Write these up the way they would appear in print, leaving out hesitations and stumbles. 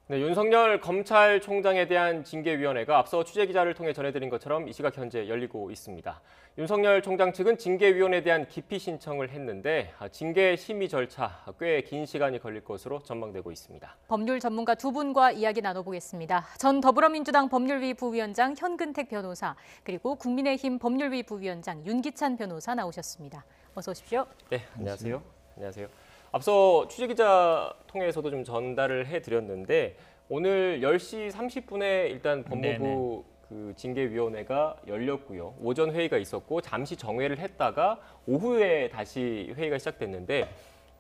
네, 윤석열 검찰총장에 대한 징계위원회가 앞서 취재기자를 통해 전해드린 것처럼 이 시각 현재 열리고 있습니다. 윤석열 총장 측은 징계위원회에 대한 기피 신청을 했는데 징계 심의 절차 꽤 긴 시간이 걸릴 것으로 전망되고 있습니다. 법률 전문가 두 분과 이야기 나눠보겠습니다. 전 더불어민주당 법률위 부위원장 현근택 변호사, 그리고 국민의힘 법률위 부위원장 윤기찬 변호사 나오셨습니다. 어서 오십시오. 네, 안녕하세요. 안녕하세요. 앞서 취재기자 통해서도 좀 전달을 해드렸는데 오늘 10시 30분에 일단 법무부 그 징계위원회가 열렸고요. 오전 회의가 있었고 잠시 정회를 했다가 오후에 다시 회의가 시작됐는데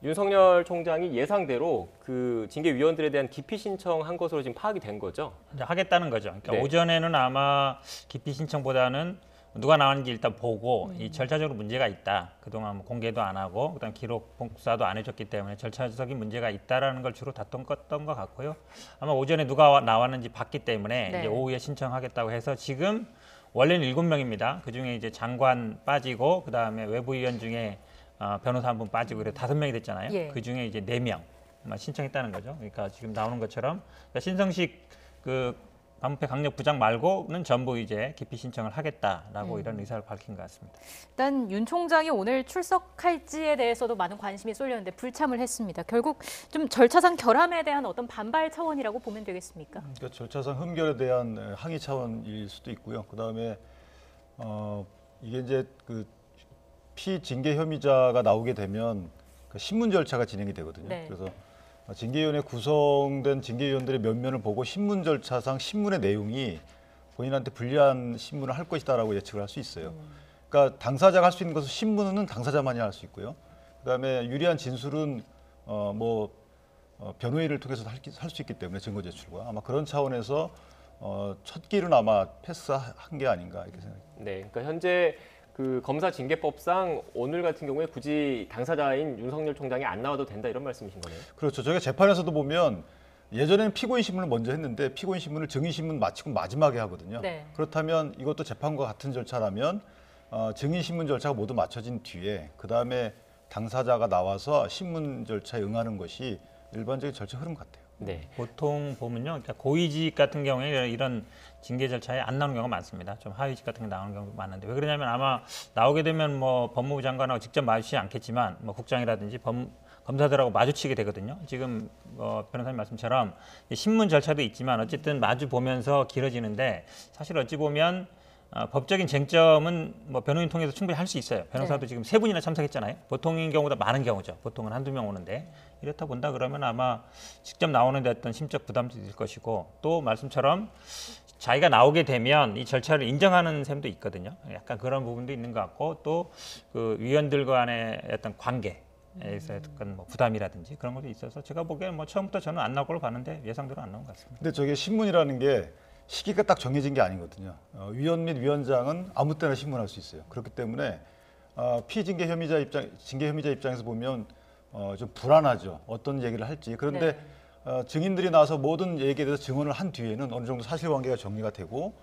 윤석열 총장이 예상대로 그 징계위원들에 대한 기피 신청한 것으로 지금 파악이 된 거죠? 이제 하겠다는 거죠. 그러니까 네. 오전에는 아마 기피 신청보다는 누가 나왔는지 일단 보고 이 절차적으로 문제가 있다. 그동안 뭐 공개도 안 하고 그다음 기록 복사도 안 해줬기 때문에 절차적인 문제가 있다라는 걸 주로 다퉜던 것 같고요. 아마 오전에 누가 나왔는지 봤기 때문에 네. 이제 오후에 신청하겠다고 해서 지금 원래는 7명입니다. 그중에 이제 장관 빠지고 그다음에 외부위원 중에 변호사 한 분 빠지고 그래 5명이 됐잖아요. 예. 그중에 이제 4명 신청했다는 거죠. 그러니까 지금 나오는 것처럼 신성식 그 반부패 강력 부장 말고는 전부 이제 기피 신청을 하겠다라고 이런 의사를 밝힌 것 같습니다. 일단 윤 총장이 오늘 출석할지에 대해서도 많은 관심이 쏠렸는데 불참을 했습니다. 결국 좀 절차상 결함에 대한 어떤 반발 차원이라고 보면 되겠습니까? 그러니까 절차상 흠결에 대한 항의 차원일 수도 있고요. 그다음에 이게 이제 그 피징계 혐의자가 나오게 되면 그 신문 절차가 진행이 되거든요. 네. 그래서 징계위원회 구성된 징계위원들의 면면을 보고 신문 절차상 신문의 내용이 본인한테 불리한 신문을 할 것이다라고 예측을 할 수 있어요. 그러니까 당사자가 할 수 있는 것은 신문은 당사자만이 할 수 있고요. 그다음에 유리한 진술은 변호인을 통해서 할 수 있기 때문에 증거 제출과 아마 그런 차원에서 첫 길은 아마 패스한 게 아닌가 이렇게 생각합니다. 네, 그러니까 현재 그 검사징계법상 오늘 같은 경우에 굳이 당사자인 윤석열 총장이 안 나와도 된다 이런 말씀이신 거네요. 그렇죠. 저희가 재판에서도 보면 예전에는 피고인 신문을 먼저 했는데 피고인 신문을 증인 신문 마치고 마지막에 하거든요. 네. 그렇다면 이것도 재판과 같은 절차라면 증인 신문 절차가 모두 마쳐진 뒤에 그 다음에 당사자가 나와서 신문 절차에 응하는 것이 일반적인 절차 흐름 같아요. 네. 보통 보면요, 그러니까 고위직 같은 경우에 이런 징계 절차에 안 나오는 경우가 많습니다. 좀 하위직 같은 게 나오는 경우가 많은데 왜 그러냐면 아마 나오게 되면 뭐 법무부 장관하고 직접 마주치지 않겠지만 뭐 국장이라든지 검사들하고 마주치게 되거든요. 지금 변호사님 말씀처럼 신문 절차도 있지만 어쨌든 마주 보면서 길어지는데 사실 어찌 보면 법적인 쟁점은 뭐 변호인 통해서 충분히 할 수 있어요. 변호사도 네. 지금 3분이나 참석했잖아요. 보통인 경우보다 많은 경우죠. 보통은 한두 명 오는데 이렇다 본다 그러면 아마 직접 나오는 데 어떤 심적 부담도 있을 것이고 또 말씀처럼 자기가 나오게 되면 이 절차를 인정하는 셈도 있거든요. 약간 그런 부분도 있는 것 같고 또 그 위원들 간의 어떤 관계에서 약간 뭐 부담이라든지 그런 것도 있어서 제가 보기에는 뭐 처음부터 저는 안 나올 걸로 봤는데 예상대로 안 나온 것 같습니다. 근데 저게 신문이라는 게 시기가 딱 정해진 게 아니거든요. 위원 및 위원장은 아무 때나 신문할 수 있어요. 그렇기 때문에 피징계 혐의자 징계 혐의자 입장에서 보면 좀 불안하죠. 어떤 얘기를 할지. 그런데 증인들이 나와서 모든 얘기에 대해서 증언을 한 뒤에는 어느 정도 사실관계가 정리가 되고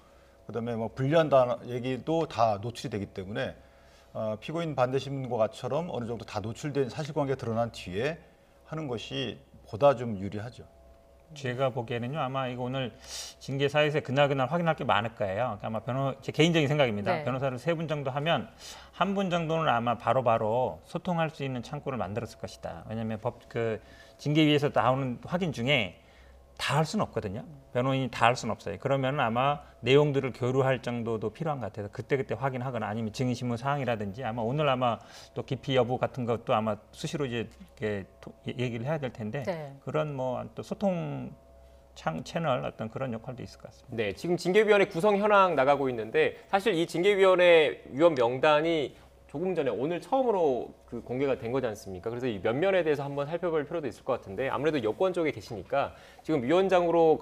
그다음에 뭐 불리한 얘기도 다 노출이 되기 때문에 피고인 반대 신문과처럼 어느 정도 다 노출된 사실관계가 드러난 뒤에 하는 것이 보다 좀 유리하죠. 제가 보기에는요 아마 이거 오늘 징계 사유에서 그날 확인할 게 많을 거예요. 그러니까 아마 제 개인적인 생각입니다. 네. 변호사를 3분 정도 하면 한 분 정도는 아마 바로바로 소통할 수 있는 창구를 만들었을 것이다. 왜냐하면 징계위에서 나오는 확인 중에 다 할 수는 없거든요. 변호인이 다 할 수는 없어요. 그러면 아마 내용들을 교류할 정도도 필요한 것 같아서 그때 확인하거나 아니면 증인신문 사항이라든지 아마 오늘 아마 또 기피 여부 같은 것도 아마 수시로 이제 이렇게 얘기를 해야 될 텐데 네. 그런 뭐 또 소통 채널 어떤 그런 역할도 있을 것 같습니다. 네, 지금 징계위원회 구성 현황 나가고 있는데 사실 이 징계위원회 위원 명단이 조금 전에 오늘 처음으로 그 공개가 된 거지 않습니까? 그래서 이 면면에 대해서 한번 살펴볼 필요도 있을 것 같은데 아무래도 여권 쪽에 계시니까 지금 위원장으로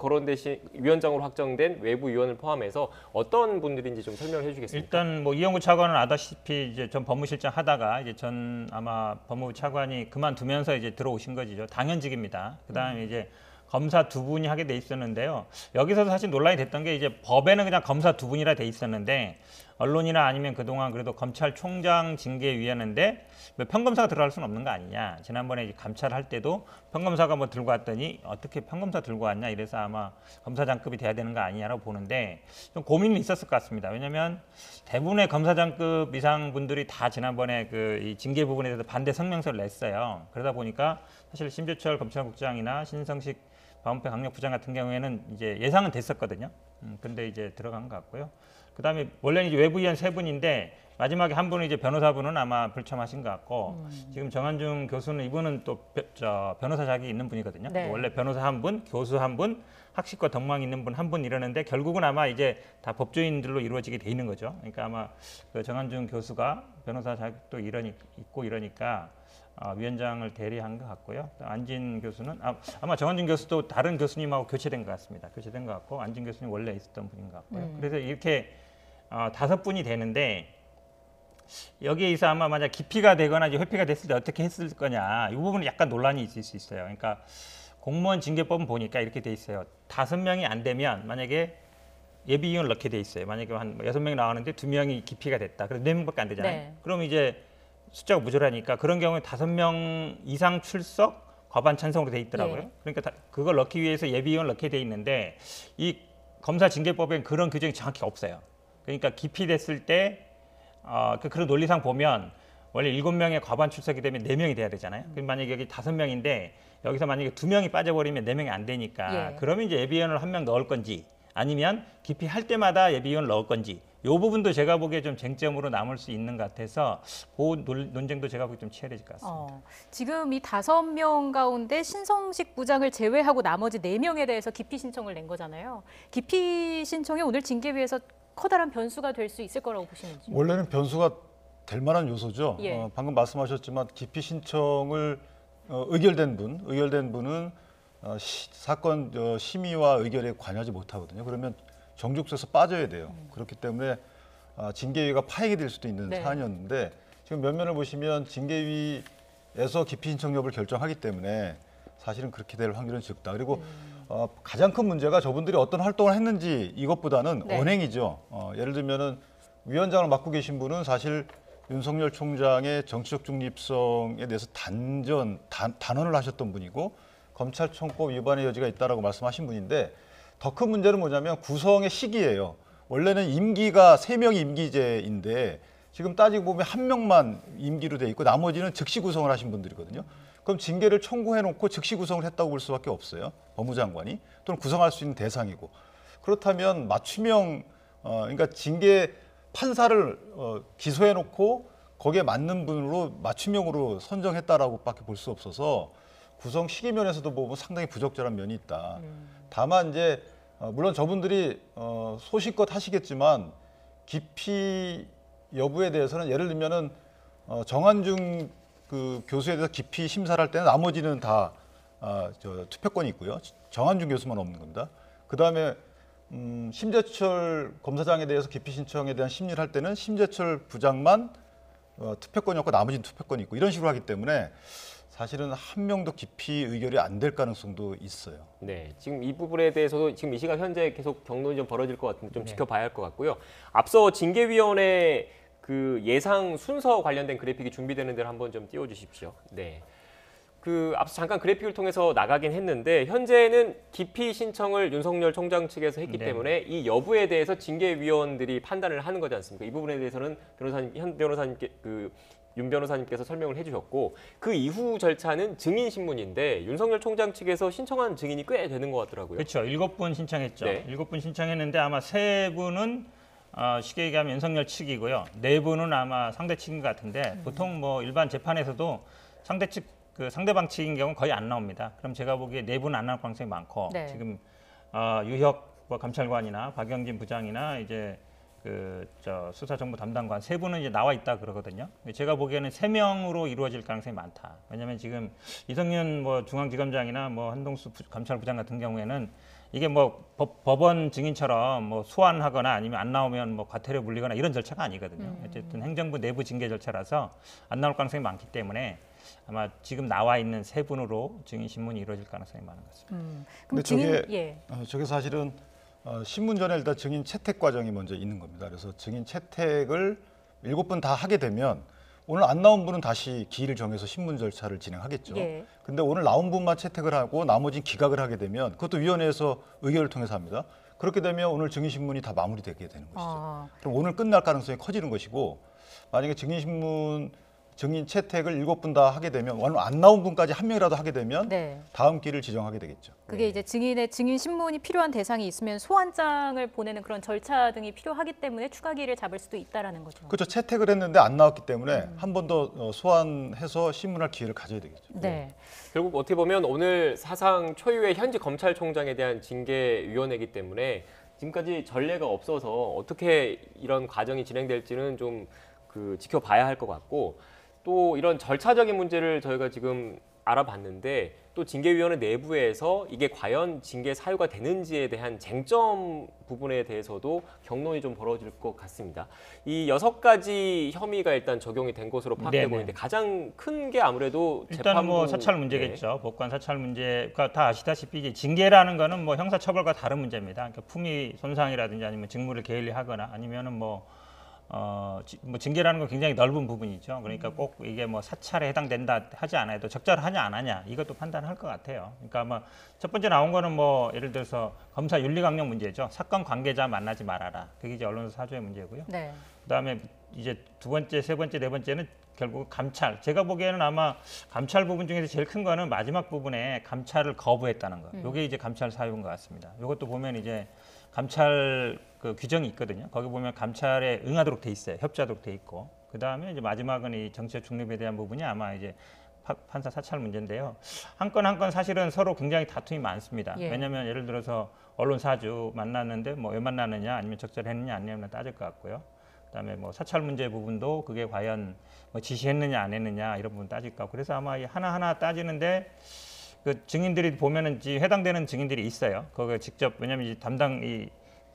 위원장으로 확정된 외부 위원을 포함해서 어떤 분들인지 좀 설명해 주시겠습니까? 일단 뭐 이영구 차관은 아다시피 이제 전 법무실장 하다가 이제 전 아마 법무부 차관이 그만두면서 이제 들어오신 거죠. 당연직입니다. 그다음에 이제 검사 2분이 하게 돼 있었는데요. 여기서도 사실 논란이 됐던 게 이제 법에는 그냥 검사 2분이라 돼 있었는데 언론이나 아니면 그동안 그래도 검찰총장 징계위원회인데 뭐 평검사가 들어갈 수는 없는 거 아니냐. 지난번에 이제 감찰할 때도 평검사가 뭐 들고 왔더니 어떻게 평검사 들고 왔냐 이래서 아마 검사장급이 돼야 되는 거 아니냐라고 보는데 좀 고민이 있었을 것 같습니다. 왜냐하면 대부분의 검사장급 이상 분들이 다 지난번에 그 이 징계 부분에 대해서 반대 성명서를 냈어요. 그러다 보니까 사실 심재철 검찰국장이나 신성식 방원패 강력부장 같은 경우에는 이제 예상은 됐었거든요. 근데 이제 들어간 것 같고요. 그다음에 원래는 이제 외부위원 3분인데 마지막에 한 분은 이제 변호사분은 아마 불참하신 것 같고 지금 정한중 교수는 이분은 또 변호사 자격이 있는 분이거든요. 네. 원래 변호사 한 분, 교수 한 분, 학식과 덕망 있는 분 한 분 이러는데 결국은 아마 이제 다 법조인들로 이루어지게 돼 있는 거죠. 그러니까 아마 그 정한중 교수가 변호사 자격도 있고 이러니까 위원장을 대리한 것 같고요. 안진 교수는 아마 정한준 교수도 다른 교수님하고 교체된 것 같습니다. 교체된 것 같고 안진 교수님 원래 있었던 분인 것 같고요. 그래서 이렇게 5분이 되는데 여기에 있어 아마 만약 기피가 되거나 이제 회피가 됐을 때 어떻게 했을 거냐 이 부분은 약간 논란이 있을 수 있어요. 그러니까 공무원 징계법은 보니까 이렇게 돼 있어요. 5명이 안 되면 만약에 예비위원을 넣게 돼 있어요. 만약에 한 6명이 나왔는데 2명이 기피가 됐다. 그래서 4명밖에 안 되잖아요. 네. 그럼 이제 숫자가 모자라니까 그런 경우에 5명 이상 출석 과반 찬성으로 돼 있더라고요. 예. 그러니까 그걸 넣기 위해서 예비위원을 넣게 돼 있는데 이 검사 징계법엔 그런 규정이 정확히 없어요. 그러니까 기피됐을 때 그런 논리상 보면 원래 7명의 과반 출석이 되면 4명이 돼야 되잖아요. 그럼 만약에 여기 5명인데 여기서 만약에 2명이 빠져버리면 4명이 안 되니까 예. 그러면 이제 예비위원을 1명 넣을 건지 아니면 기피할 때마다 예비위원을 넣을 건지 이 부분도 제가 보기에 좀 쟁점으로 남을 수 있는 것 같아서 그 논쟁도 제가 보기에 좀 치열해질 것 같습니다. 지금 이 5명 가운데 신성식 부장을 제외하고 나머지 4명에 대해서 기피 신청을 낸 거잖아요. 기피 신청이 오늘 징계위에서 커다란 변수가 될 수 있을 거라고 보시는지. 원래는 변수가 될 만한 요소죠. 예. 방금 말씀하셨지만 기피 신청을 의결된 분은 사건 심의와 의결에 관여하지 못하거든요. 그러면 정죽수에서 빠져야 돼요. 그렇기 때문에 징계위가 파행이 될 수도 있는 네. 사안이었는데 지금 면면을 보시면 징계위에서 기피 신청 여부를 결정하기 때문에 사실은 그렇게 될 확률은 적다. 그리고 가장 큰 문제가 저분들이 어떤 활동을 했는지 이것보다는 네. 언행이죠. 예를 들면은 위원장을 맡고 계신 분은 사실 윤석열 총장의 정치적 중립성에 대해서 단언을 하셨던 분이고 검찰청법 위반의 여지가 있다라고 말씀하신 분인데 더 큰 문제는 뭐냐면 구성의 시기예요. 원래는 임기가 3명이 임기제인데 지금 따지고 보면 1명만 임기로 돼 있고 나머지는 즉시 구성을 하신 분들이거든요. 그럼 징계를 청구해놓고 즉시 구성을 했다고 볼 수밖에 없어요. 법무장관이 또는 구성할 수 있는 대상이고 그렇다면 맞춤형 그러니까 징계 판사를 기소해놓고 거기에 맞는 분으로 맞춤형으로 선정했다라고밖에 볼 수 없어서 구성 시기 면에서도 보면 상당히 부적절한 면이 있다. 다만 이제 물론 저분들이 소신껏 하시겠지만 기피 여부에 대해서는 예를 들면은 정한중 그 교수에 대해서 기피 심사를 할 때는 나머지는 다 투표권이 있고요. 정한중 교수만 없는 겁니다. 그 다음에 심재철 검사장에 대해서 기피 신청에 대한 심리를 할 때는 심재철 부장만 투표권이 없고 나머지는 투표권이 있고 이런 식으로 하기 때문에 사실은 한 명도 기피 의결이 안 될 가능성도 있어요. 네, 지금 이 부분에 대해서도 지금 이 시간 현재 계속 경론이 좀 벌어질 것 같은데 좀 네. 지켜봐야 할 것 같고요. 앞서 징계위원회 그 예상 순서 관련된 그래픽이 준비되는 데를 한번 좀 띄워주십시오. 네. 그 앞서 잠깐 그래픽을 통해서 나가긴 했는데 현재는 기피 신청을 윤석열 총장 측에서 했기 네. 때문에 이 여부에 대해서 징계위원들이 판단을 하는 거지 않습니까? 이 부분에 대해서는 현 변호사님께 윤 변호사님께서 설명을 해주셨고 그 이후 절차는 증인 신문인데 윤석열 총장 측에서 신청한 증인이 꽤 되는 것 같더라고요. 그렇죠. 7분 신청했죠. 네. 7분 신청했는데 아마 3분은 쉽게 얘기하면 윤석열 측이고요. 4분은 아마 상대 측인 것 같은데 보통 뭐 일반 재판에서도 상대 측 그 상대방 측인 경우는 거의 안 나옵니다. 그럼 제가 보기에 4분은 안 나올 가능성이 많고 네. 지금 유혁 감찰관이나 박영진 부장이나 이제 수사정보 담당관 3분은 이제 나와 있다 그러거든요. 제가 보기에는 3명으로 이루어질 가능성이 많다. 왜냐하면 지금 이성윤 중앙지검장이나 한동수 감찰부장 같은 경우에는 이게 법원 증인처럼 소환하거나 아니면 안 나오면 과태료 물리거나 이런 절차가 아니거든요. 어쨌든 행정부 내부 징계 절차라서 안 나올 가능성이 많기 때문에 아마 지금 나와 있는 3분으로 증인 신문이 이루어질 가능성이 많은 것 같습니다. 그럼 근데 예. 저게 사실은 신문 전에 일단 증인 채택 과정이 먼저 있는 겁니다. 그래서 증인 채택을 7분 다 하게 되면 오늘 안 나온 분은 다시 기일을 정해서 신문 절차를 진행하겠죠. 예. 근데 오늘 나온 분만 채택을 하고 나머지는 기각을 하게 되면 그것도 위원회에서 의결을 통해서 합니다. 그렇게 되면 오늘 증인 신문이 다 마무리되게 되는 것이죠. 그럼 오늘 끝날 가능성이 커지는 것이고 만약에 증인 채택을 7분 다 하게 되면 오늘 안 나온 분까지 한 명이라도 하게 되면 네. 다음 기일을 지정하게 되겠죠. 그게 이제 증인 신문이 필요한 대상이 있으면 소환장을 보내는 그런 절차 등이 필요하기 때문에 추가 기일을 잡을 수도 있다라는 거죠. 그렇죠. 채택을 했는데 안 나왔기 때문에 한 번 더 소환해서 신문할 기회를 가져야 되겠죠. 네. 결국 어떻게 보면 오늘 사상 초유의 현직 검찰총장에 대한 징계위원회이기 때문에 지금까지 전례가 없어서 어떻게 이런 과정이 진행될지는 좀 지켜봐야 할 것 같고 또 이런 절차적인 문제를 저희가 지금 알아봤는데 또 징계위원회 내부에서 이게 과연 징계 사유가 되는지에 대한 쟁점 부분에 대해서도 경론이 좀 벌어질 것 같습니다. 이 6가지 혐의가 일단 적용이 된 것으로 파악되고 있는데 가장 큰 게 아무래도 일단은 뭐 사찰 문제겠죠. 법관 사찰 문제가 다 아시다시피 이제 징계라는 거는 뭐 형사처벌과 다른 문제입니다. 그러니까 품위 손상이라든지 아니면 직무를 게을리하거나 아니면은 뭐 징계라는 건 굉장히 넓은 부분이죠. 그러니까 꼭 이게 뭐 사찰에 해당된다 하지 않아도 적절하냐 안 하냐 이것도 판단할 것 같아요. 그러니까 아마 첫 번째 나온 거는 뭐 예를 들어서 검사 윤리 강령 문제죠. 사건 관계자 만나지 말아라. 그게 이제 언론사 사주의 문제고요. 네. 그다음에 이제 두 번째, 세 번째, 네 번째는 결국 감찰. 제가 보기에는 아마 감찰 부분 중에서 제일 큰 거는 마지막 부분에 감찰을 거부했다는 거. 이게 이제 감찰 사유인 것 같습니다. 이것도 보면 이제 감찰 그 규정이 있거든요. 거기 보면 감찰에 응하도록 돼 있어요. 협조하도록 돼 있고. 그다음에 이제 마지막은 이 정치적 중립에 대한 부분이 아마 이제 판사 사찰 문제인데요. 한 건 한 건 사실은 서로 굉장히 다툼이 많습니다. 예. 왜냐하면 예를 들어서 언론 사주 만났는데 뭐 왜 만나느냐 아니면 적절했느냐 안 했느냐 따질 것 같고요. 그다음에 뭐 사찰 문제 부분도 그게 과연 뭐 지시했느냐 안 했느냐 이런 부분 따질 것 같고 그래서 아마 하나하나 따지는데 그 증인들이 보면은 해당되는 증인들이 있어요. 그거 직접 왜냐하면 이 담당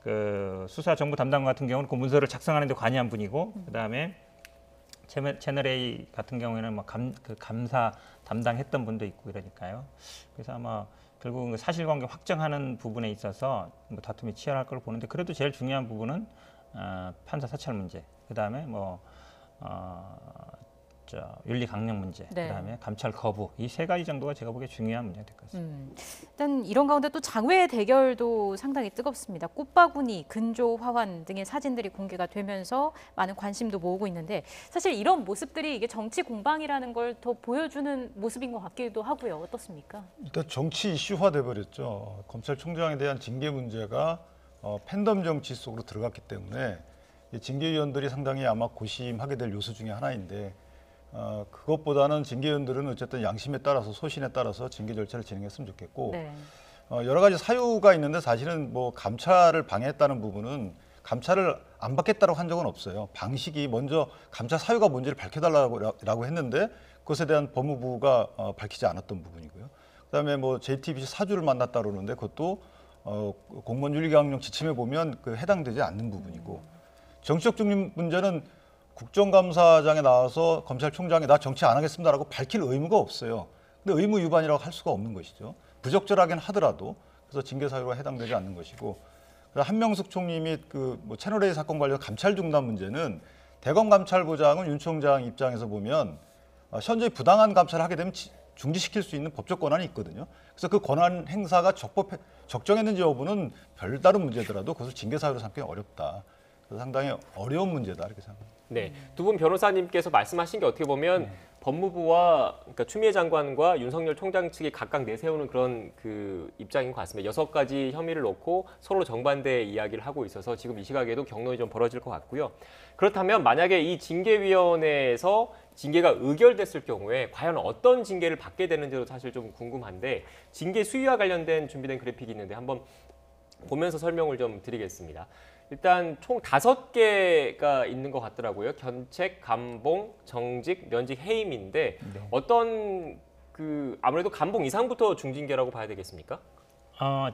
그 수사 정보 담당 같은 경우는 그 문서를 작성하는 데 관여한 분이고 그다음에 채널 A 같은 경우에는 뭐 감사 담당했던 분도 있고 이러니까요. 그래서 아마 결국은 사실관계 확정하는 부분에 있어서 뭐 다툼이 치열할 걸로 보는데 그래도 제일 중요한 부분은 판사 사찰 문제, 그다음에 윤리 강령 문제, 네. 그다음에 감찰 거부 이 세 가지 정도가 제가 보기에 중요한 문제가 될 것 같습니다. 일단 이런 가운데 또 장외 대결도 상당히 뜨겁습니다. 꽃바구니, 근조, 화환 등의 사진들이 공개가 되면서 많은 관심도 모으고 있는데 사실 이런 모습들이 이게 정치 공방이라는 걸 더 보여주는 모습인 것 같기도 하고요. 어떻습니까? 일단 정치 이슈화돼 버렸죠. 검찰총장에 대한 징계 문제가 팬덤 정치 속으로 들어갔기 때문에 징계위원들이 상당히 아마 고심하게 될 요소 중에 하나인데 그것보다는 징계위원들은 어쨌든 양심에 따라서 소신에 따라서 징계 절차를 진행했으면 좋겠고 네. 여러 가지 사유가 있는데 사실은 뭐 감찰을 방해했다는 부분은 감찰을 안 받겠다고 한 적은 없어요. 방식이 먼저 감찰 사유가 뭔지를 밝혀달라고 했는데 그것에 대한 법무부가 밝히지 않았던 부분이고요. 그다음에 뭐 JTBC 사주를 만났다 그러는데 그것도 공무원 윤리강령 지침에 보면 해당되지 않는 부분이고 정치적 중립 문제는 국정감사장에 나와서 검찰총장이 나 정치 안 하겠습니다라고 밝힐 의무가 없어요. 근데 의무 위반이라고 할 수가 없는 것이죠. 부적절하긴 하더라도 그래서 징계 사유가 해당되지 않는 것이고 한명숙 총리 및 채널A 사건 관련 감찰 중단 문제는 대검감찰부장은 윤 총장 입장에서 보면 현재 부당한 감찰을 하게 되면 중지시킬 수 있는 법적 권한이 있거든요. 그래서 그 권한 행사가 적정했는지 여부는 별다른 문제더라도 그것을 징계 사유로 삼기 어렵다. 그래서 상당히 어려운 문제다 이렇게 생각합니다. 네, 두 분 변호사님께서 말씀하신 게 어떻게 보면 법무부와 그러니까 추미애 장관과 윤석열 총장 측이 각각 내세우는 그런 입장인 것 같습니다. 6가지 혐의를 놓고 서로 정반대의 이야기를 하고 있어서 지금 이 시각에도 경론이 좀 벌어질 것 같고요. 그렇다면 만약에 이 징계위원회에서 징계가 의결됐을 경우에 과연 어떤 징계를 받게 되는지도 사실 좀 궁금한데 징계 수위와 관련된 준비된 그래픽이 있는데 한번 보면서 설명을 좀 드리겠습니다. 일단 총 5개가 있는 것 같더라고요. 견책, 감봉, 정직, 면직, 해임인데 어떤 아무래도 감봉 이상부터 중징계라고 봐야 되겠습니까?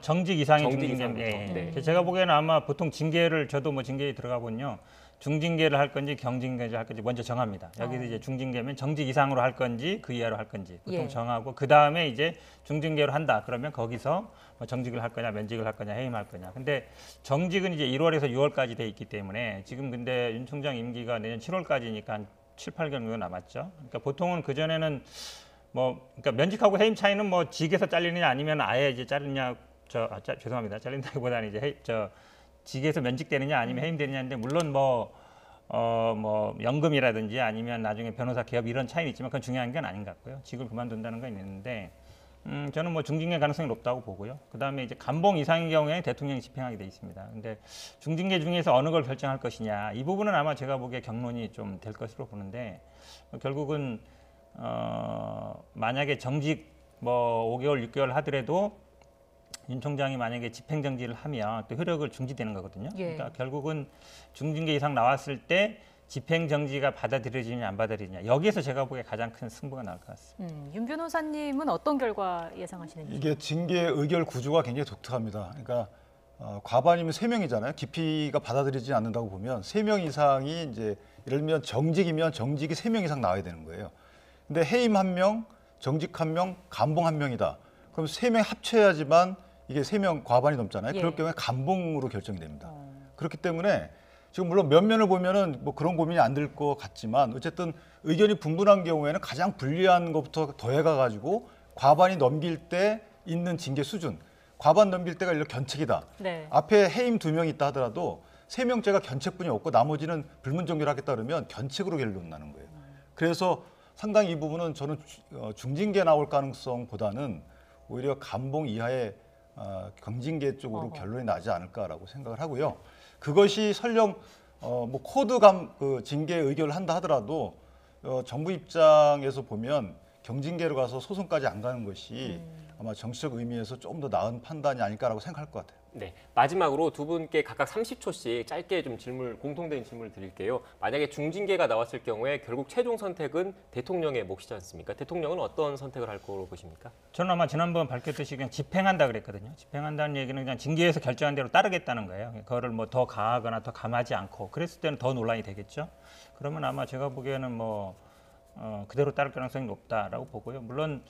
정직 이상이 정직 중징계인데 이상부터. 네. 제가 보기에는 아마 보통 징계를 저도 뭐 징계에 들어가보면요. 중징계를 할 건지 경징계를 할 건지 먼저 정합니다. 여기서 이제 중징계면 정직 이상으로 할 건지 그 이하로 할 건지 보통 예. 정하고 그 다음에 이제 중징계로 한다. 그러면 거기서 뭐 정직을 할 거냐, 면직을 할 거냐, 해임할 거냐. 근데 정직은 이제 1월에서 6월까지 돼 있기 때문에 지금 근데 윤 총장 임기가 내년 7월까지니까 한 7, 8개월 정도 남았죠. 그러니까 보통은 그 전에는 그러니까 면직하고 해임 차이는 뭐 직에서 잘리느냐 아니면 아예 이제 자르냐, 죄송합니다. 잘린다기보다는 이제 직에서 면직되느냐 아니면 해임되느냐인데 물론 연금이라든지 아니면 나중에 변호사 개업 이런 차이는 있지만 그건 중요한 건 아닌 것 같고요. 직을 그만둔다는 건 있는데 저는 뭐 중징계 가능성이 높다고 보고요. 그다음에 이제 감봉 이상인 경우에 대통령이 집행하게 돼 있습니다. 근데 중징계 중에서 어느 걸 결정할 것이냐 이 부분은 아마 제가 보기에 경론이 좀 될 것으로 보는데 결국은 만약에 정직 5개월, 6개월 하더라도 윤 총장이 만약에 집행정지를 하면 또 효력을 중지되는 거거든요. 예. 그러니까 결국은 중징계 이상 나왔을 때 집행정지가 받아들여지느냐 안 받아들이느냐 여기에서 제가 보기에 가장 큰 승부가 나올 것 같습니다. 윤 변호사님은 어떤 결과 예상하시는지? 이게 징계 의결 구조가 굉장히 독특합니다. 그러니까 과반이면 3명이잖아요. 깊이가 받아들이지 않는다고 보면 3명 이상이 이제 예를 들면 정직이면 정직이 3명 이상 나와야 되는 거예요. 근데 해임 1명, 정직 1명, 감봉 1명이다. 그럼 3명 합쳐야지만 이게 3명 과반이 넘잖아요. 예. 그럴 경우에 감봉으로 결정이 됩니다. 그렇기 때문에 지금 물론 면면을 보면은 뭐 그런 고민이 안 들 것 같지만 어쨌든 의견이 분분한 경우에는 가장 불리한 것부터 더해가 가지고 과반이 넘길 때 있는 징계 수준, 과반 넘길 때가 이런 견책이다. 네. 앞에 해임 2명 있다 하더라도 3명째가 견책뿐이 없고 나머지는 불문정결 하겠다 그러면 견책으로 결론나는 거예요. 그래서 상당히 이 부분은 저는 중징계 나올 가능성보다는 오히려 감봉 이하의 경징계 쪽으로 결론이 나지 않을까라고 생각을 하고요. 그것이 설령 코드 징계 의결을 한다 하더라도 정부 입장에서 보면 경징계로 가서 소송까지 안 가는 것이 아마 정치적 의미에서 좀 더 나은 판단이 아닐까라고 생각할 것 같아요. 네, 마지막으로 두 분께 각각 30초씩 짧게 좀 공통된 질문을 드릴게요. 만약에 중징계가 나왔을 경우에 결국 최종 선택은 대통령의 몫이지 않습니까? 대통령은 어떤 선택을 할 거로 보십니까? 저는 아마 지난번 밝혔듯이 그냥 집행한다 그랬거든요. 집행한다는 얘기는 그냥 징계에서 결정한 대로 따르겠다는 거예요. 그거를 뭐 더 가하거나 더 감하지 않고 그랬을 때는 더 논란이 되겠죠. 그러면 아마 제가 보기에는 그대로 따를 가능성이 높다라고 보고요. 물론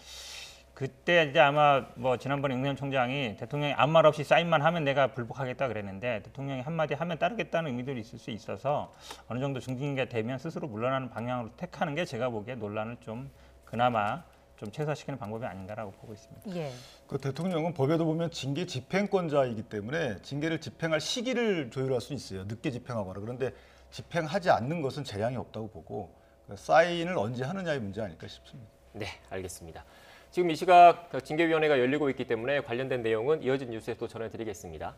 그때 이제 아마 지난번에 윤석열 총장이 대통령이 아무 말 없이 사인만 하면 내가 불복하겠다 그랬는데 대통령이 한마디 하면 따르겠다는 의미들이 있을 수 있어서 어느 정도 중징계가 되면 스스로 물러나는 방향으로 택하는 게 제가 보기에 논란을 좀 그나마 좀 최소화시키는 방법이 아닌가라고 보고 있습니다. 예. 그 대통령은 법에도 보면 징계 집행권자이기 때문에 징계를 집행할 시기를 조율할 수 있어요. 늦게 집행하거나. 그런데 집행하지 않는 것은 재량이 없다고 보고 사인을 언제 하느냐의 문제 아닐까 싶습니다. 네, 알겠습니다. 지금 이 시각 징계위원회가 열리고 있기 때문에 관련된 내용은 이어진 뉴스에 또 전해드리겠습니다.